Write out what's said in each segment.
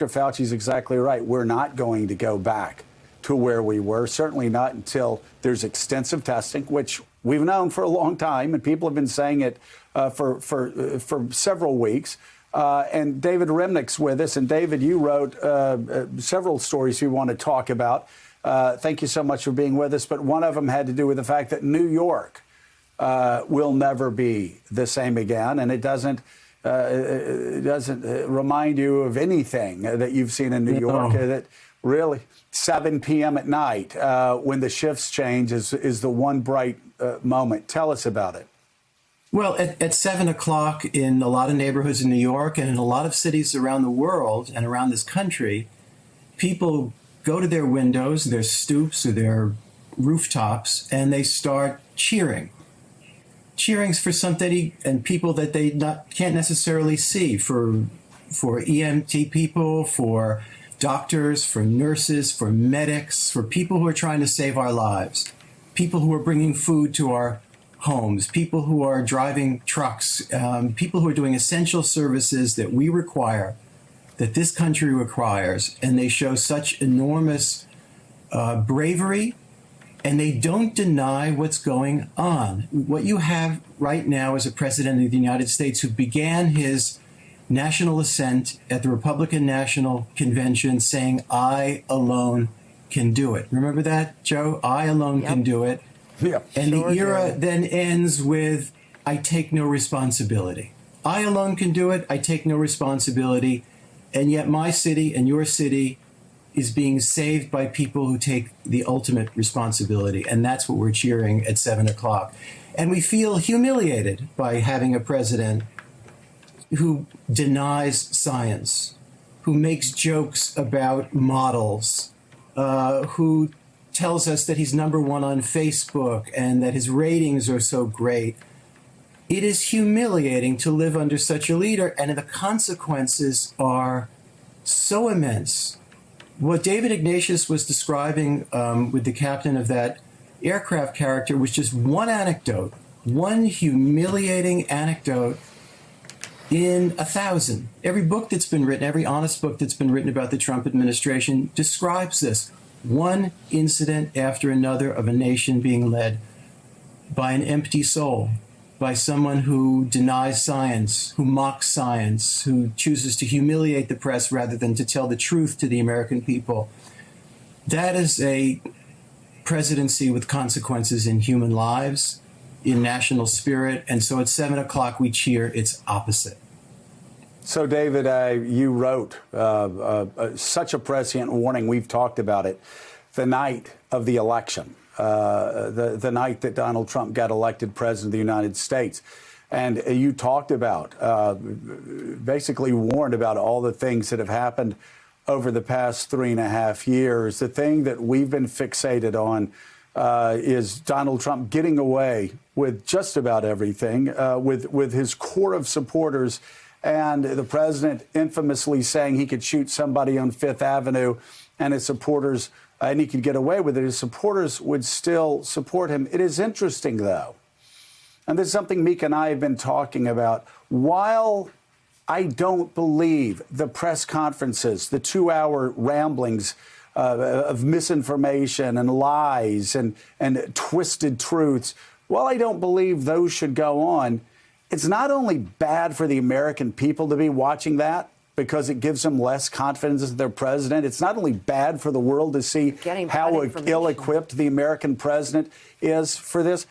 Fauci's exactly right. We're not going to go back to where we were, certainly not until there's extensive testing, which we've known for a long time, and people have been saying it for several weeks. And David Remnick's with us. And David, you wrote several stories we want to talk about. Thank you so much for being with us. But one of them had to do with the fact that New York will never be the same again. And it doesn't remind you of anything that you've seen in New York. That really 7 p.m. at night when the shifts change is the one bright moment. Tell us about it. Well, at 7 o'clock in a lot of neighborhoods in New York and in a lot of cities around the world and around this country, people go to their windows, their stoops or their rooftops, and they start cheering. Cheering for something and people that they can't necessarily see, for EMT people, for doctors, for nurses, for medics, for people who are trying to save our lives, people who are bringing food to our homes, people who are driving trucks, people who are doing essential services that we require, that this country requires, and they show such enormous bravery, and they don't deny what's going on. What you have right now is a president of the United States who began his national ascent at the Republican National Convention saying, "I alone can do it." Remember that, Joe? I alone can do it. Yeah, and the era then ends with, "I take no responsibility. I alone can do it. I take no responsibility." And yet my city and your city is being saved by people who take the ultimate responsibility. And that's what we're cheering at 7 o'clock. And we feel humiliated by having a president who denies science, who makes jokes about models, who tells us that he's #1 on Facebook and that his ratings are so great. It is humiliating to live under such a leader, and the consequences are so immense. What David Ignatius was describing with the captain of that aircraft character was just one anecdote, one humiliating anecdote in 1,000. Every book that's been written, every honest book that's been written about the Trump administration describes this. One incident after another of a nation being led by an empty soul, by someone who denies science, who mocks science, who chooses to humiliate the press rather than to tell the truth to the American people. That is a presidency with consequences in human lives, in national spirit, and so at 7 o'clock we cheer its opposite. So, David, you wrote such a prescient warning. We've talked about it the night of the election, the night that Donald Trump got elected president of the United States. And you talked about, basically warned about all the things that have happened over the past 3.5 years. The thing that we've been fixated on is Donald Trump getting away with just about everything, with his core of supporters, and the president infamously saying he could shoot somebody on Fifth Avenue and his supporters, and he could get away with it. His supporters would still support him. It is interesting, though, and this is something Mika and I have been talking about. While I don't believe the press conferences, the 2-hour ramblings of misinformation and lies and twisted truths, while I don't believe those should go on, it's not only bad for the American people to be watching that because it gives them less confidence in their president. It's not only bad for the world to see how ill-equipped the American president is for this,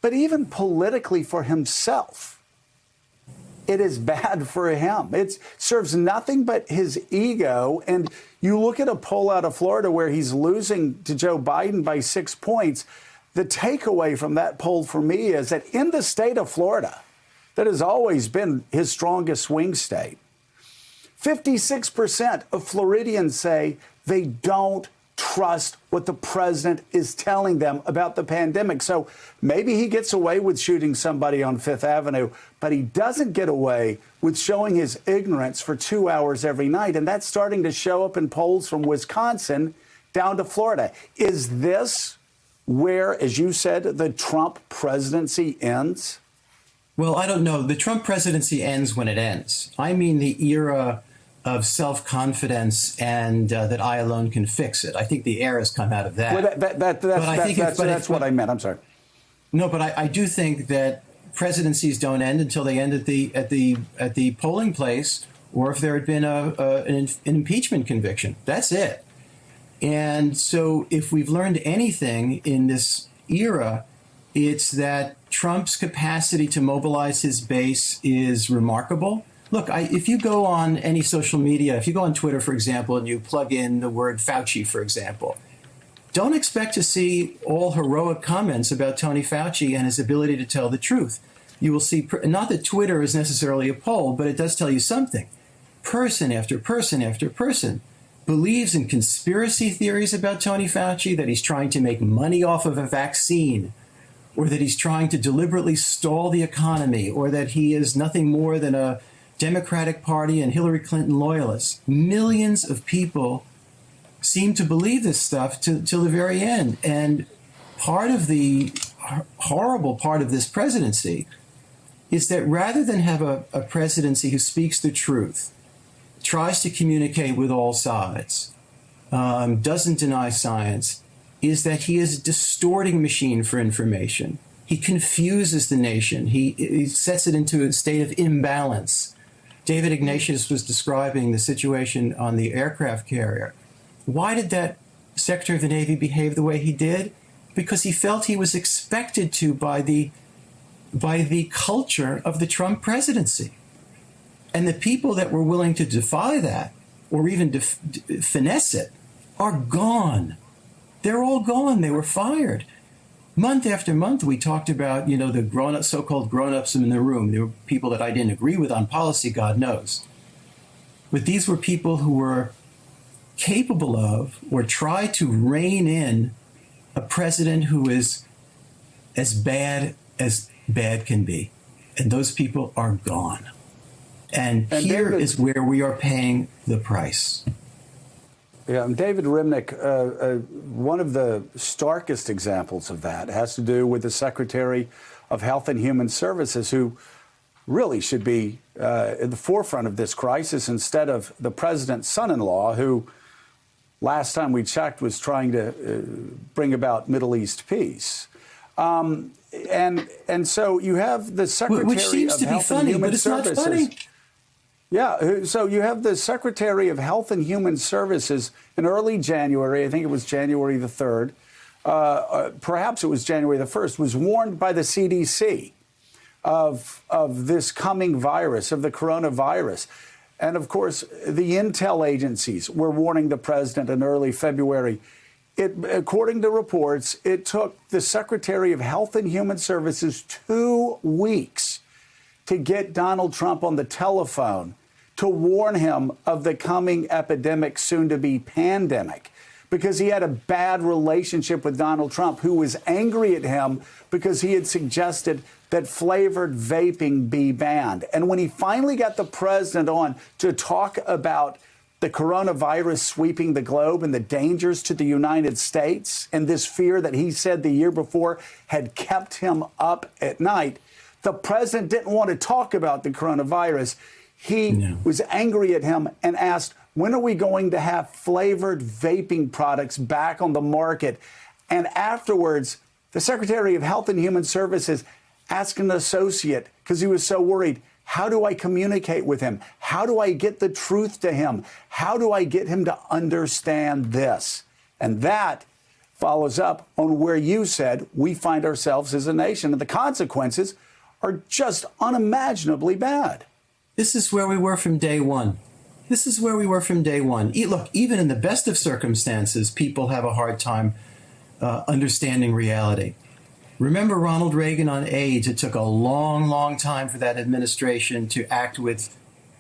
but even politically for himself. It is bad for him. It serves nothing but his ego. And you look at a poll out of Florida where he's losing to Joe Biden by 6 points. The takeaway from that poll for me is that in the state of Florida, that has always been his strongest swing state, 56% of Floridians say they don't trust what the president is telling them about the pandemic. So maybe he gets away with shooting somebody on Fifth Avenue, but he doesn't get away with showing his ignorance for 2 hours every night. And that's starting to show up in polls from Wisconsin down to Florida. Is this where, as you said, the Trump presidency ends? Well, I don't know. The Trump presidency ends when it ends. I mean the era of self-confidence and that I alone can fix it. I think the air has come out of that. Well, that's what I meant. I'm sorry. No, but I do think that presidencies don't end until they end at the polling place, or if there had been an impeachment conviction. That's it. And so if we've learned anything in this era, it's that Trump's capacity to mobilize his base is remarkable. Look, if you go on any social media, if you go on Twitter, for example, and you plug in the word Fauci, for example, don't expect to see all heroic comments about Tony Fauci and his ability to tell the truth. You will see, not that Twitter is necessarily a poll, but it does tell you something. Person after person after person believes in conspiracy theories about Tony Fauci, that he's trying to make money off of a vaccine, or that he's trying to deliberately stall the economy, or that he is nothing more than a Democratic Party and Hillary Clinton loyalist. Millions of people seem to believe this stuff till the very end. And part of the horrible part of this presidency is that rather than have a presidency who speaks the truth, tries to communicate with all sides, doesn't deny science, is that he is a distorting machine for information. He confuses the nation. He sets it into a state of imbalance. David Ignatius was describing the situation on the aircraft carrier. Why did that Secretary of the Navy behave the way he did? Because he felt he was expected to by the culture of the Trump presidency. And the people that were willing to defy that, or even finesse it, are gone. They're all gone. They were fired. Month after month, we talked about, the grown-up, so-called grown-ups in the room. There were people that I didn't agree with on policy, God knows. But these were people who were capable of, or try to rein in, a president who is as bad can be. And those people are gone. And here David, is where we are paying the price. Yeah, David Remnick, one of the starkest examples of that has to do with the Secretary of Health and Human Services, who really should be at the forefront of this crisis instead of the president's son-in-law, who last time we checked was trying to bring about Middle East peace. And so you have the Secretary Which seems of to Health be funny, and Human but it's Services. not funny. Yeah, so you have the Secretary of Health and Human Services in early January, I think it was January the 3rd, perhaps it was January the 1st, was warned by the CDC of this coming virus, of the coronavirus. And of course, the intel agencies were warning the president in early February. According to reports, it took the Secretary of Health and Human Services 2 weeks to get Donald Trump on the telephone to warn him of the coming epidemic, soon to be pandemic, because he had a bad relationship with Donald Trump, who was angry at him because he had suggested that flavored vaping be banned. And when he finally got the president on to talk about the coronavirus sweeping the globe and the dangers to the United States, and this fear that he said the year before had kept him up at night, the president didn't want to talk about the coronavirus. He was angry at him and asked, when are we going to have flavored vaping products back on the market? And afterwards, the Secretary of Health and Human Services asked an associate, because he was so worried, how do I communicate with him? How do I get the truth to him? How do I get him to understand this? And that follows up on where you said we find ourselves as a nation, and the consequences are just unimaginably bad. This is where we were from day one. This is where we were from day one. Look, even in the best of circumstances, people have a hard time understanding reality. Remember Ronald Reagan on AIDS? It took a long, long time for that administration to act with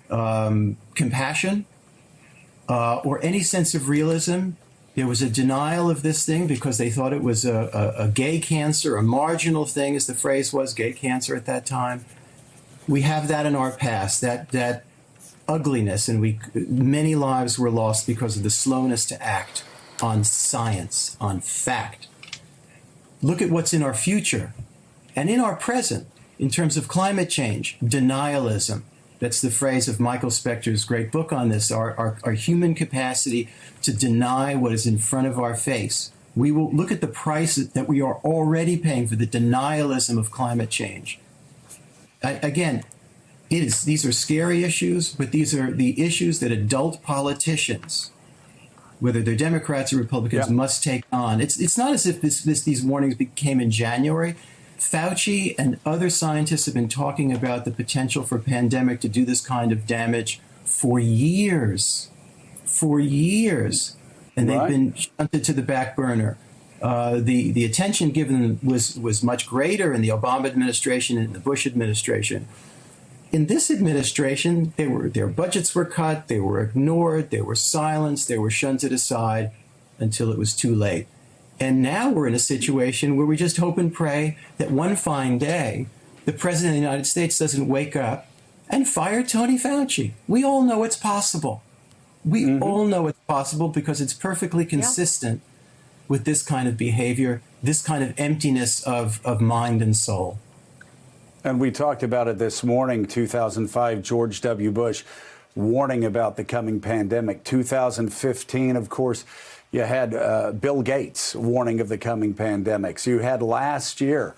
compassion or any sense of realism. There was a denial of this thing because they thought it was a gay cancer, a marginal thing, as the phrase was, gay cancer at that time. We have that in our past, that ugliness, and many lives were lost because of the slowness to act on science, on fact. Look at what's in our future and in our present in terms of climate change, denialism, That's the phrase of Michael Specter's great book on this, our human capacity to deny what is in front of our face. We will look at the price that we are already paying for the denialism of climate change. Again, these are scary issues, but these are the issues that adult politicians, whether they're Democrats or Republicans, must take on. It's not as if these warnings came in January. Fauci and other scientists have been talking about the potential for a pandemic to do this kind of damage for years. And they've been shunted to the back burner. The attention given was much greater in the Obama administration and the Bush administration. In this administration, their budgets were cut, they were ignored, they were silenced, they were shunted aside until it was too late. And now we're in a situation where we just hope and pray that one fine day, the President of the United States doesn't wake up and fire Tony Fauci. We all know it's possible. We all know it's possible because it's perfectly consistent with this kind of behavior, this kind of emptiness of mind and soul. And we talked about it this morning, 2005, George W. Bush warning about the coming pandemic. 2015, of course, you had Bill Gates warning of the coming pandemics. You had last year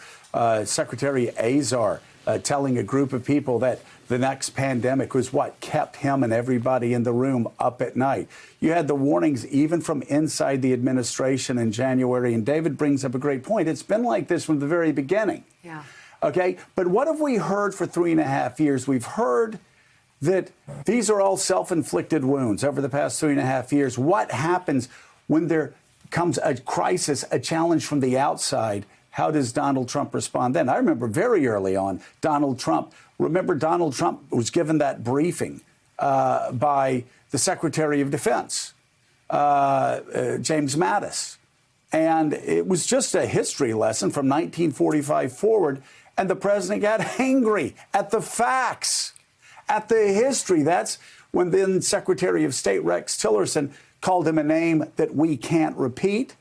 Secretary Azar telling a group of people that the next pandemic was what kept him and everybody in the room up at night. You had the warnings even from inside the administration in January. And David brings up a great point. It's been like this from the very beginning. Yeah. OK, but what have we heard for 3.5 years? We've heard that these are all self-inflicted wounds over the past 3.5 years. What happens when there comes a crisis, a challenge from the outside? How does Donald Trump respond then? I remember very early on, Donald Trump was given that briefing by the Secretary of Defense, James Mattis. And it was just a history lesson from 1945 forward. And the president got angry at the facts, at the history. That's when then Secretary of State Rex Tillerson called him a name that we can't repeat.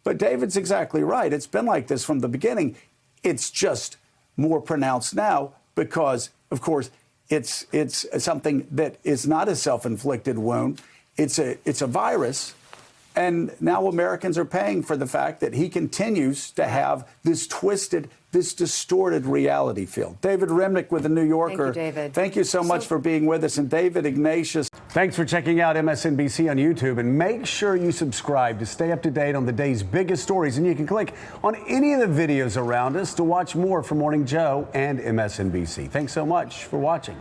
But David's exactly right. It's been like this from the beginning. It's just more pronounced now because, of course, it's something that is not a self-inflicted wound. It's a virus. And now Americans are paying for the fact that he continues to have this twisted, this distorted reality field. David Remnick with The New Yorker. Thank you, David. Thank you so much for being with us. And David Ignatius, thanks for checking out MSNBC on YouTube. And make sure you subscribe to stay up to date on the day's biggest stories. And you can click on any of the videos around us to watch more from Morning Joe and MSNBC. Thanks so much for watching.